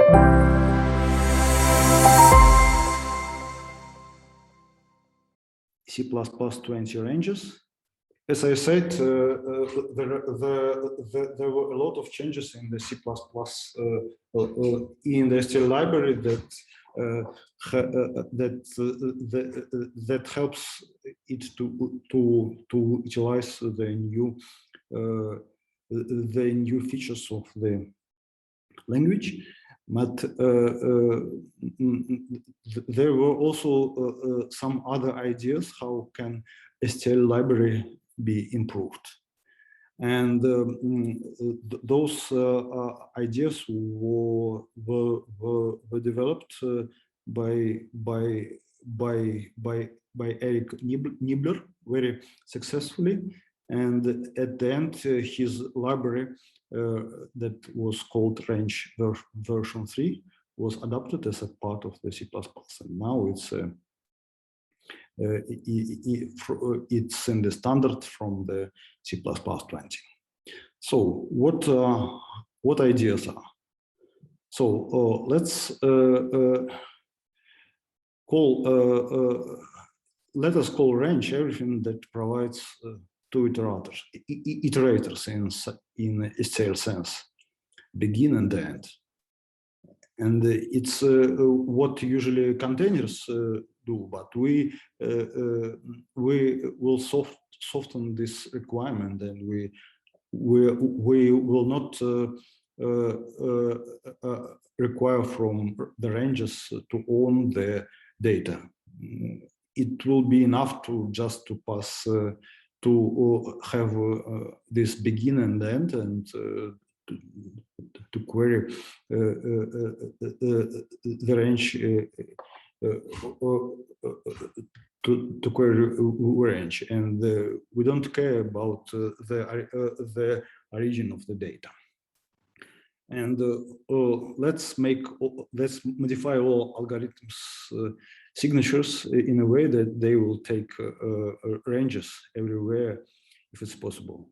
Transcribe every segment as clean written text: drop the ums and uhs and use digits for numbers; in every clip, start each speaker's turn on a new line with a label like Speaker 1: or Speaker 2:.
Speaker 1: C++ 20 ranges. As I said, there were a lot of changes in the C++ in the STL library that helps it to utilize the new features of the language. But there were also some other ideas how can STL library be improved, and those ideas were developed by Eric Niebler very successfully, and at the end his library that was called Range version 3 was adopted as a part of the C++, and now it's in the standard from the C++ 20. So what ideas are? So let us call range everything that provides two iterators in STL sense, begin and end. And it's what usually containers do, but we will soften this requirement, and we will not require from the ranges to own the data. It will be enough to just to pass to have this begin and end, and to query the range to query range, and we don't care about the origin of the data. And let's modify all algorithms signatures in a way that they will take ranges everywhere if it's possible.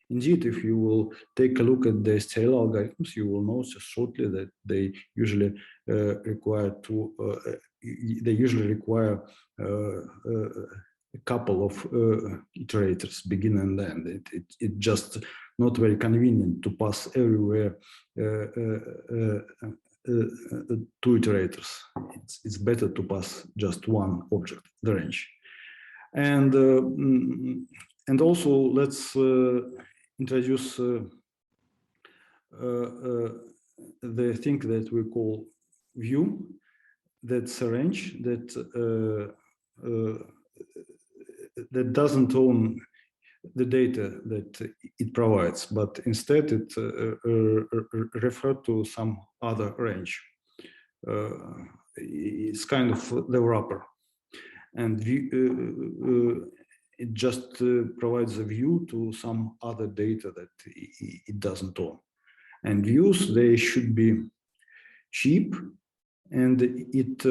Speaker 1: Indeed, if you will take a look at the STL algorithms, you will notice shortly that they usually require a couple of iterators, begin and end. It's just not very convenient to pass everywhere two iterators. It's better to pass just one object, the range. And also let's introduce the thing that we call view. That's a range that that doesn't own the data that it provides, but instead it refers to some other range. It's kind of the wrapper, and it just provides a view to some other data that it doesn't own. And views, they should be cheap, and it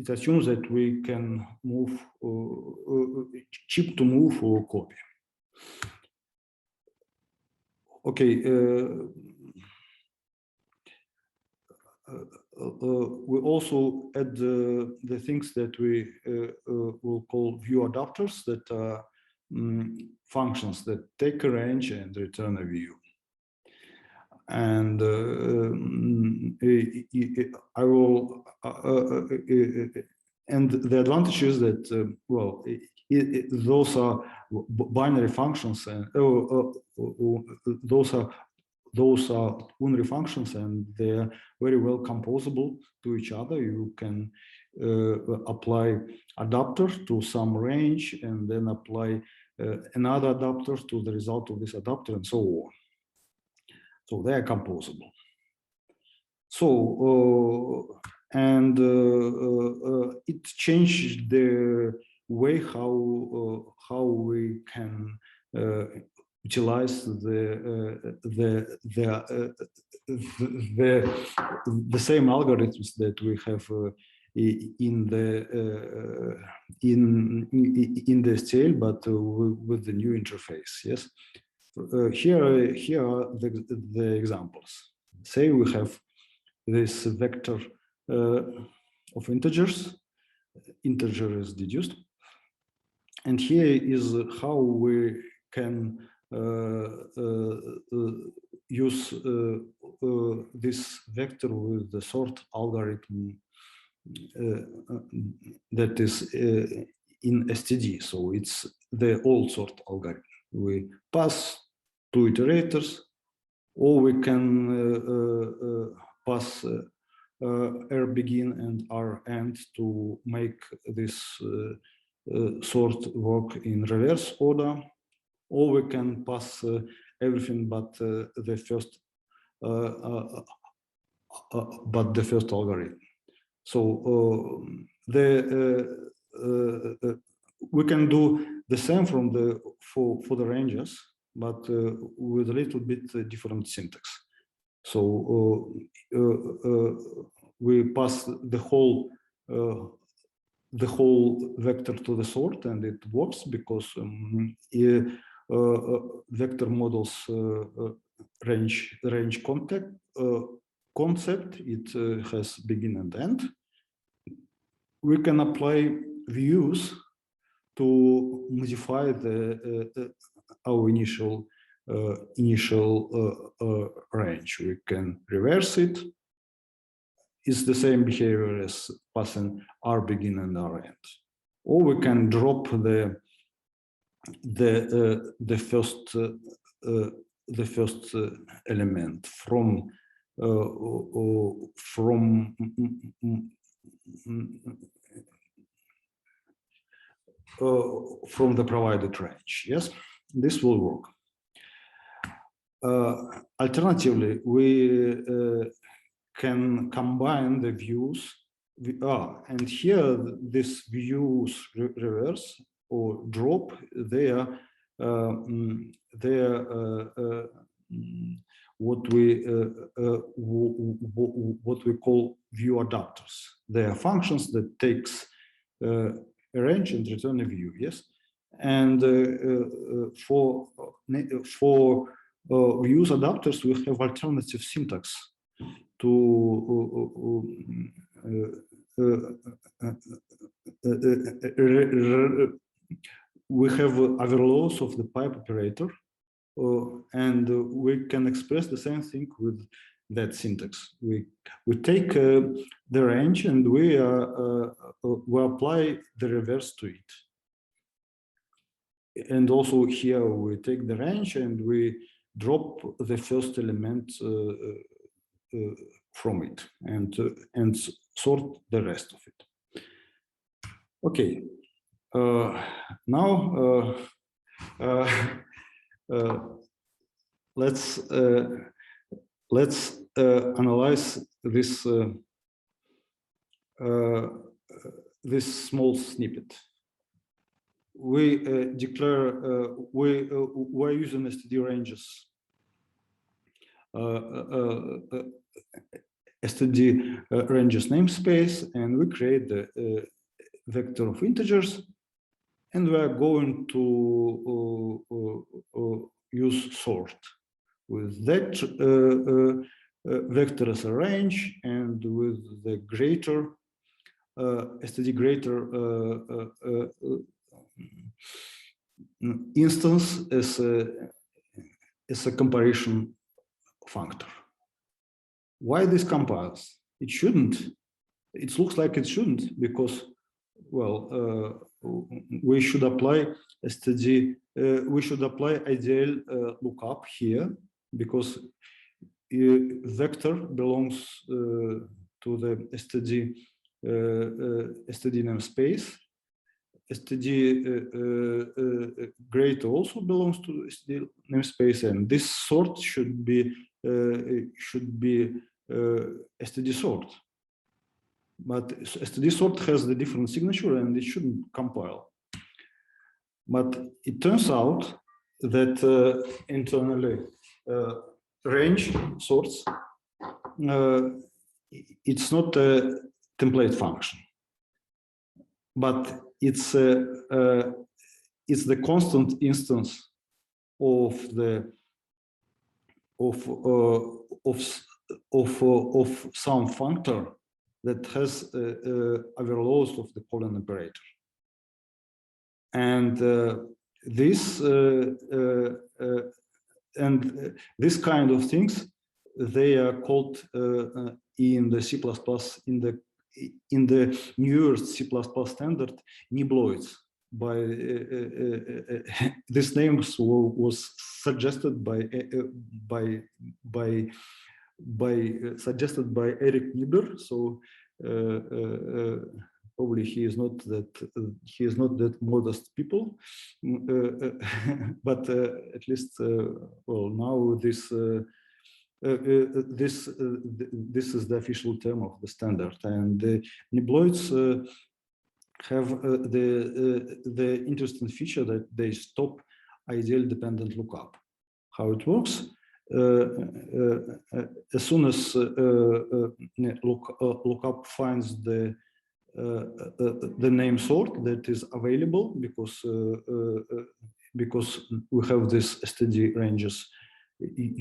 Speaker 1: assumes that we can move, cheap to move or copy. Okay. We also add the things that we will call view adapters, that are functions that take a range and return a view. And I will, and the advantage is that, well, those are binary functions, and those are unary functions, and they are very well composable to each other. You can apply adapter to some range, and then apply another adapter to the result of this adapter, and so on. So they are composable. So it changed the way how we can utilize the same algorithms that we have in the STL, but with the new interface. Yes. Here are the examples. say we have this vector of integers. Integer is deduced, and here is how we can use this vector with the sort algorithm that is in STD. So it's the old sort algorithm. We pass two iterators, or we can pass R begin and R end to make this sort work in reverse order, or we can pass everything but the first algorithm. So we can do the same from for the ranges, but with a little bit different syntax. So we pass the whole vector to the sort, and it works because vector models range concept. It has begin and end. We can apply views to modify our initial range. We can reverse it. It's the same behavior as passing R begin and R end. Or we can drop the first element from the provided range. Yes, this will work. Alternatively, we can combine the views. And here, this views reverse or drop, they are what we call view adapters. They are functions that takes a range and return a view. Yes, and for views adapters, we have alternative syntax to we have overloads of the pipe operator, and we can express the same thing with that syntax. We take the range and we apply the reverse to it. And also here we take the range and we drop the first element from it and sort the rest of it. Okay, now let's analyze this this small snippet. We declare we're using STD ranges. STD ranges namespace, and we create the vector of integers, and we are going to use sort with that vector as a range, and with the greater STD greater instance as a comparison factor. Why this compiles? It shouldn't. It looks like it shouldn't, because, well, we should apply STD. We should apply ideal lookup here, because vector belongs to the STD namespace. STD greater also belongs to STD namespace, and this sort should be STD sort. But STD sort has the different signature and it shouldn't compile. But it turns out that internally range sorts, it's not a template function, but it's the constant instance of of some functor that has overloads of the pollen operator. And this kind of things, they are called in the C++ in the newest C++ standard nibloids. By this name was suggested suggested by Eric Niebuhr. So probably he is not that modest people, but at least well, now this is the official term of the standard, and the nibloids have the interesting feature that they stop ideal dependent lookup. How it works? As soon as lookup finds the name sort that is available, because we have this std ranges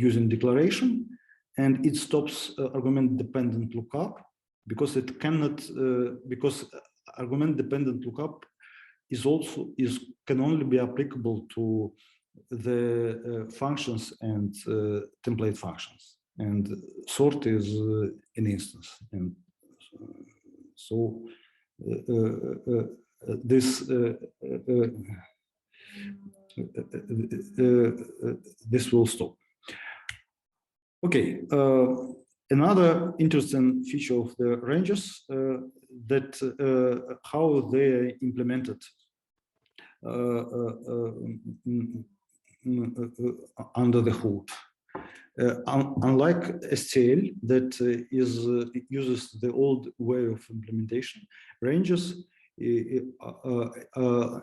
Speaker 1: using declaration, and it stops argument dependent lookup because it cannot because argument dependent lookup can only be applicable to the functions and template functions, and sort is an instance, and so this will stop. Okay, another interesting feature of the ranges that how they are implemented under the hood. Unlike STL that uses the old way of implementation, ranges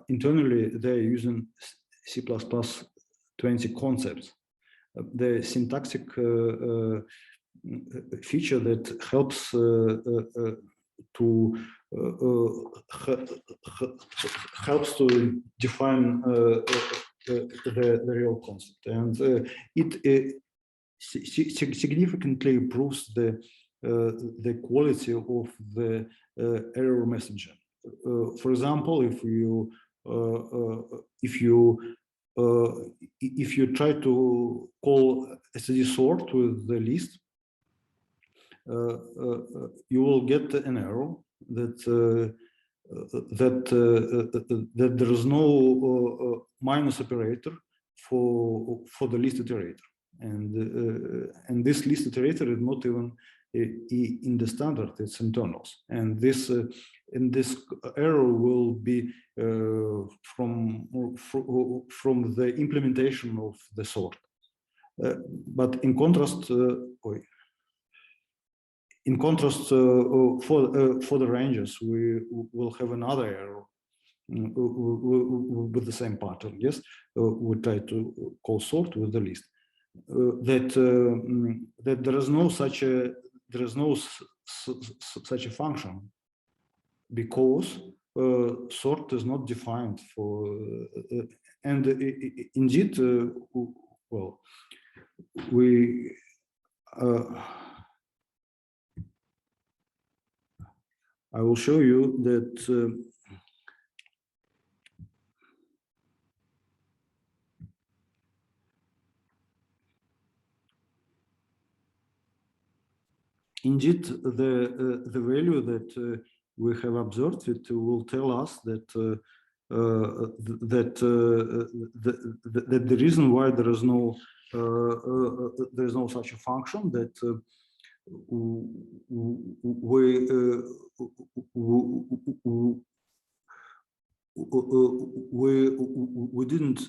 Speaker 1: internally they're using C++ 20 concepts. The syntactic feature that helps to define the real concept, and it significantly improves the quality of the error messenger. For example, if you try to call std sort with the list, you will get an error that there is no minus operator for the list iterator, and this list iterator is not even in the standard; it's internals, and this error will be from the implementation of the sort. But in contrast, for the ranges, we will have another error with the same pattern. Yes, we try to call sort with the list. That there is no such a function, because sort is not defined for, and indeed, well, we I will show you that indeed the value that we have observed, it will tell us that the reason why there is no such a function, that we didn't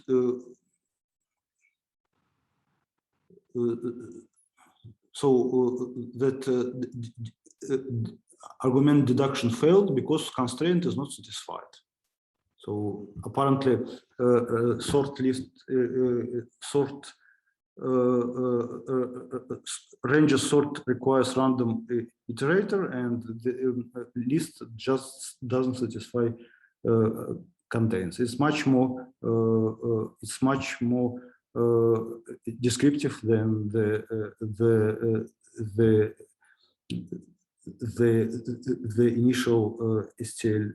Speaker 1: that argument deduction failed because constraint is not satisfied. So apparently sort list ranges sort requires random iterator, and the list just doesn't satisfy contains. It's much more descriptive than the the initial STL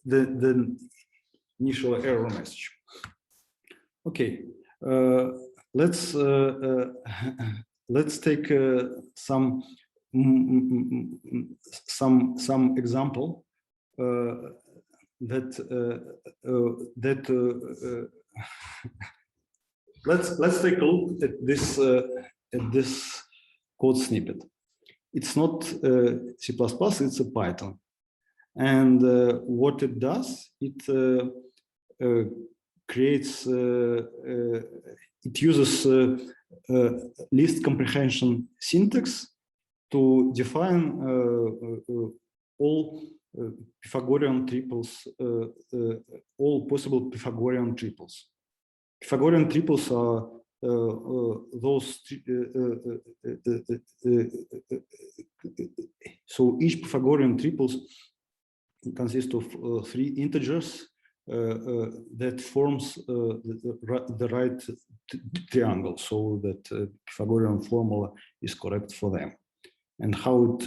Speaker 1: the initial error message. Okay, let's take some example let's take a look at this code snippet. It's not C++, it's a Python. And what it does, it creates, it uses list comprehension syntax to define all Pythagorean triples, all possible Pythagorean triples. Pythagorean triples are those, so each Pythagorean triples consists of 3 integers that forms the right triangle, so that Pythagorean formula is correct for them. And how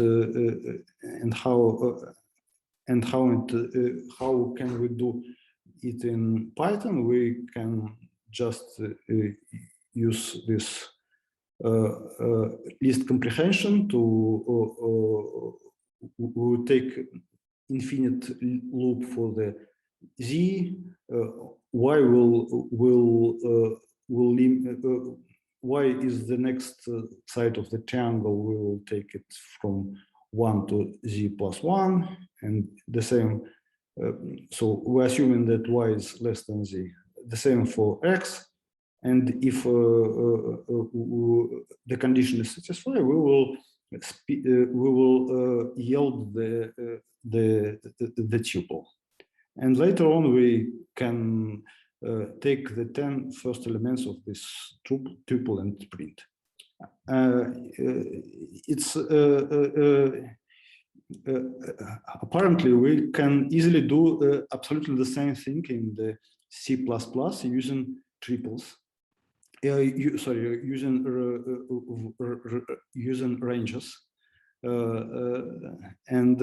Speaker 1: can we do it in Python? We can just use this list comprehension to take infinite loop for the z. Y y is the next side of the triangle. We will take it from 1 to z plus 1, and the same. So we're assuming that y is less than z. The same for x, and if the condition is satisfied, we will yield the tuple, and later on we can take the 10 first elements of this tuple and print. It's apparently we can easily do absolutely the same thing in the C++ using triples. Using ranges, and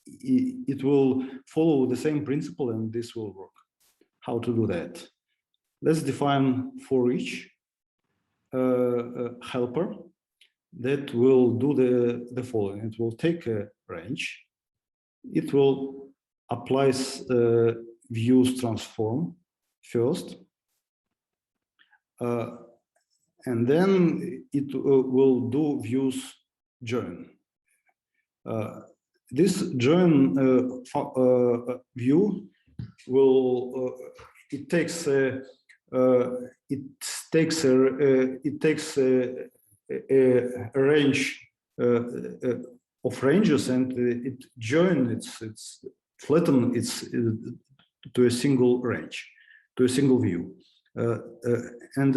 Speaker 1: it will follow the same principle, and this will work. How to do that? Let's define for each helper that will do the following. It will take a range. It will apply views transform first, and then it will do views join. This join view will it takes a range of ranges, and it join it's flatten it's to a single range, to a single view. And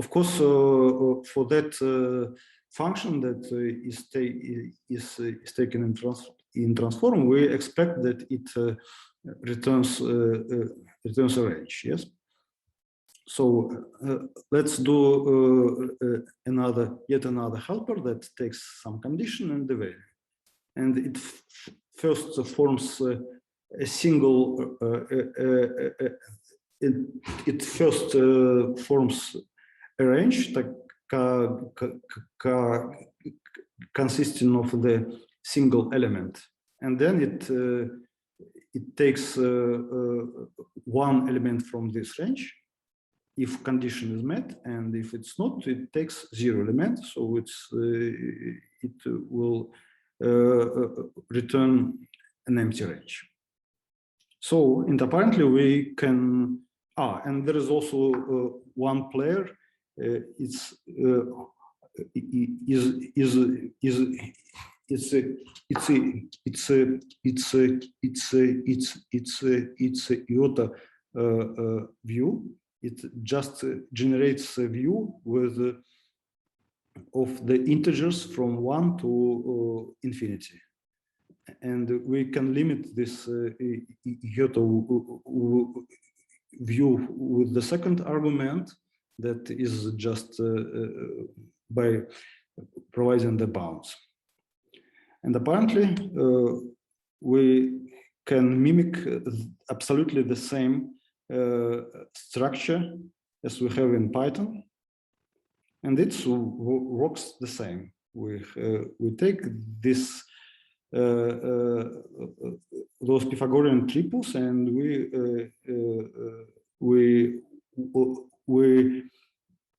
Speaker 1: of course, for that function that is taken in transform, we expect that it returns a range. Yes. So let's do yet another helper that takes some condition and the value, and it first forms a single. It first forms a range consisting of the single element, and then it takes one element from this range if condition is met, and if it's not, it takes 0 element. So it will return an empty range. So, and apparently we can. And there is also one player. It's iota view. It just generates a view with of the integers from 1 to infinity, and we can limit this iota view with the second argument that is just by providing the bounds. And apparently, we can mimic absolutely the same structure as we have in Python, and it works the same. We take this those Pythagorean triples, and we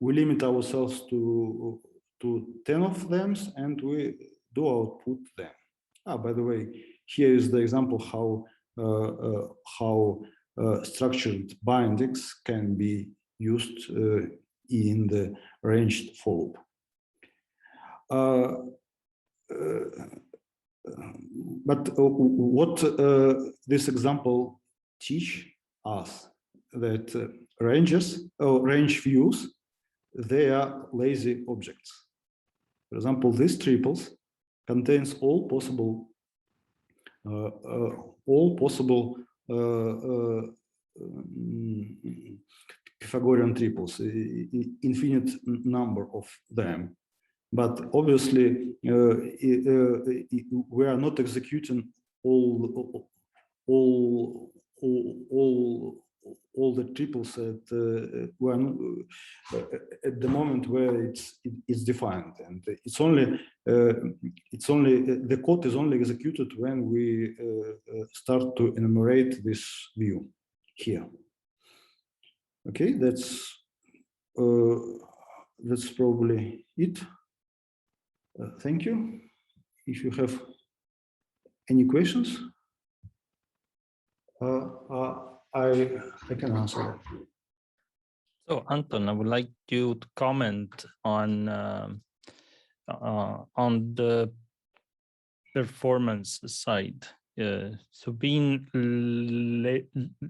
Speaker 1: limit ourselves to 10 of them, and we do output them. By the way, here is the example how structured bindings can be used in the ranged for loop. But what this example teach us that ranges or range views, they are lazy objects. For example, these triples contains all possible Pythagorean triples, infinite number of them. But obviously, we are not executing all the triples at the moment where it's defined, and it's only the code is only executed when we start to enumerate this view here. Okay, that's probably it. Thank you. If you have any questions, I can answer that.
Speaker 2: So, Anton, I would like you to comment on the performance side. So, being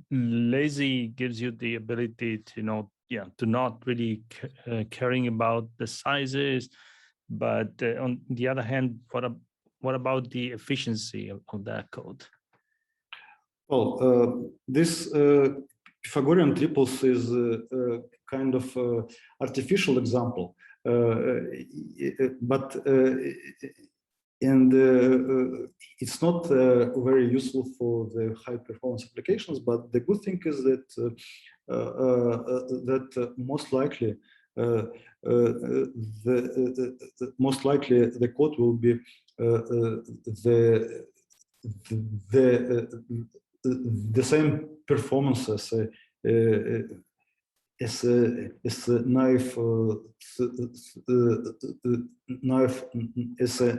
Speaker 2: lazy gives you the ability to to not really caring about the sizes. But on the other hand, what about the efficiency of that code?
Speaker 1: Well, this Pythagorean triples is a kind of artificial example, but it's not very useful for the high performance applications. But the good thing is that most likely the code will be the same performance as a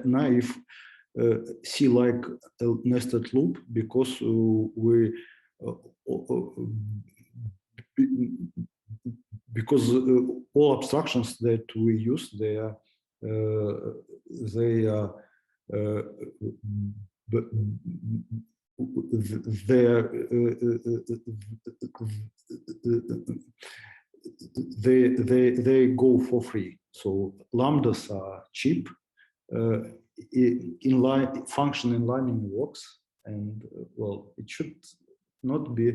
Speaker 1: naive C-like nested loop, because all abstractions that we use, they go for free. So lambdas are cheap. Inline function inlining works, and well, it should not be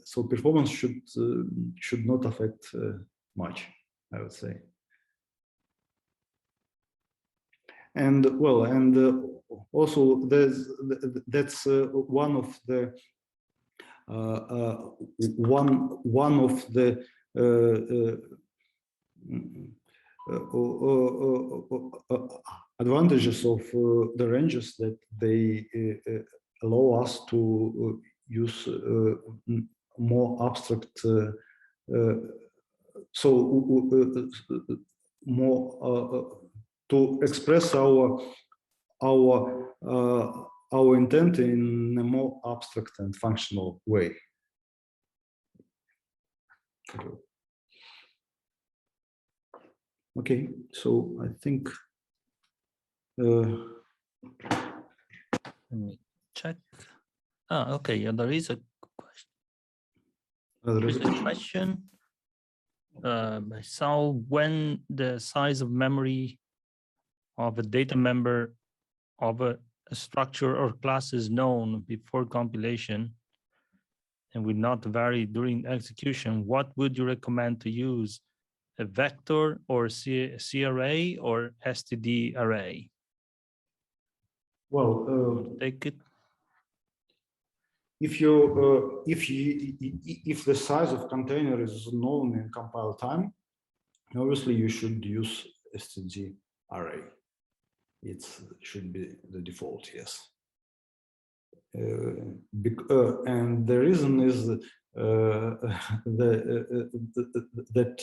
Speaker 1: so performance should not affect much, I would say. And well, and also that's one of the advantages of the ranges, that they allow us to use more abstract, more to express our intent in a more abstract and functional way. Okay, so I think
Speaker 2: let me check. Okay, yeah, there is a question. There is a question by Saul: when the size of memory of a data member of a structure or class is known before compilation and will not vary during execution, what would you recommend to use a vector or C array or STD array?
Speaker 1: Well,
Speaker 2: Take it.
Speaker 1: if the size of container is known in compile time, obviously you should use std array. It should be the default, yes. And the reason is that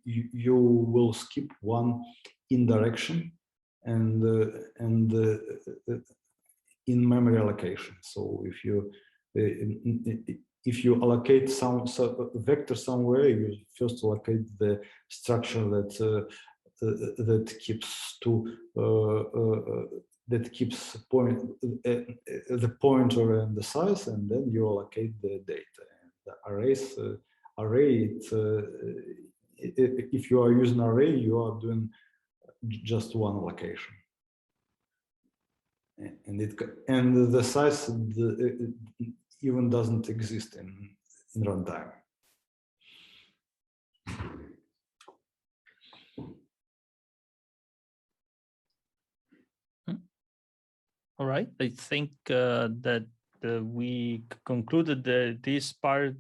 Speaker 1: you will skip one indirection and in memory allocation. So if you allocate some vector somewhere, you first allocate the structure that keeps the pointer and the size, and then you allocate the data. And the array, if you are using array, you are doing just one allocation. And the size even doesn't exist in runtime.
Speaker 2: All right, I think that we concluded this part.